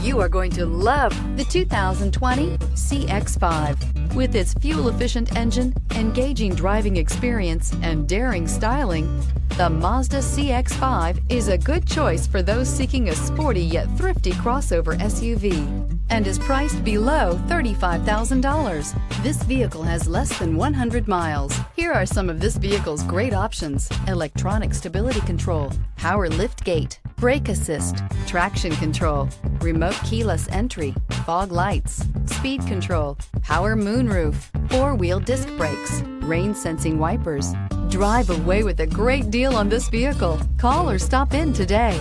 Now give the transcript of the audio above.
You are going to love the 2020 CX-5. With its fuel-efficient engine, engaging driving experience, and daring styling, the Mazda CX-5 is a good choice for those seeking a sporty yet thrifty crossover SUV and is priced below $35,000. This vehicle has less than 100 miles. Here are some of this vehicle's great options: electronic stability control, power liftgate, brake assist, traction control, remote keyless entry, fog lights, speed control, power moonroof, four-wheel disc brakes, rain sensing wipers. Drive away with a great deal on this vehicle. Call or stop in today.